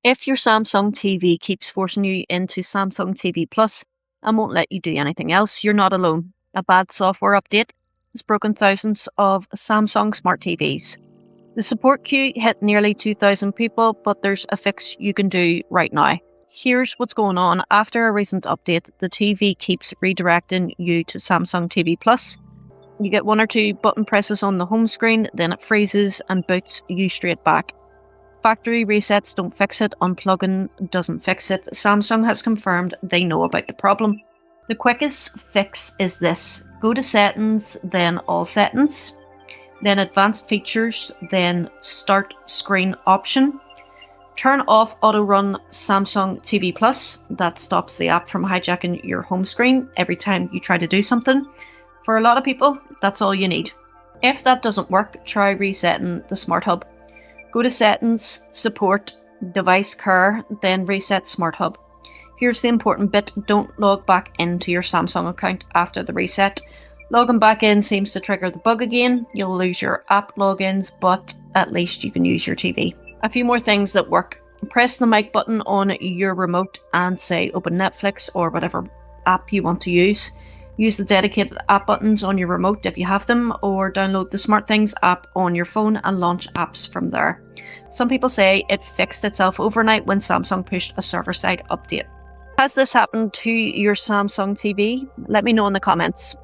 If your Samsung TV keeps forcing you into Samsung TV Plus and won't let you do anything else, you're not alone. A bad software update has broken thousands of Samsung Smart TVs. The support queue hit nearly 2,000 people, but there's a fix you can do right now. Here's what's going on. After a recent update, the TV keeps redirecting you to Samsung TV Plus. You get one or two button presses on the home screen, then it freezes and boots you straight back. Factory resets don't fix it, unplugging doesn't fix it. Samsung has confirmed they know about the problem. The quickest fix is this. Go to settings, then all settings, then advanced features, then start screen option. Turn off Autorun Samsung TV Plus. That stops the app from hijacking your home screen every time you try to do something. For a lot of people, that's all you need. If that doesn't work, try resetting the Smart Hub. Go to Settings, Support, Device Care, then Reset Smart Hub. Here's the important bit, don't log back into your Samsung account after the reset. Logging back in seems to trigger the bug again. You'll lose your app logins, but at least you can use your TV. A few more things that work. Press the mic button on your remote and say open Netflix or whatever app you want to use. Use the dedicated app buttons on your remote if you have them, or download the SmartThings app on your phone and launch apps from there. Some people say it fixed itself overnight when Samsung pushed a server-side update. Has this happened to your Samsung TV? Let me know in the comments.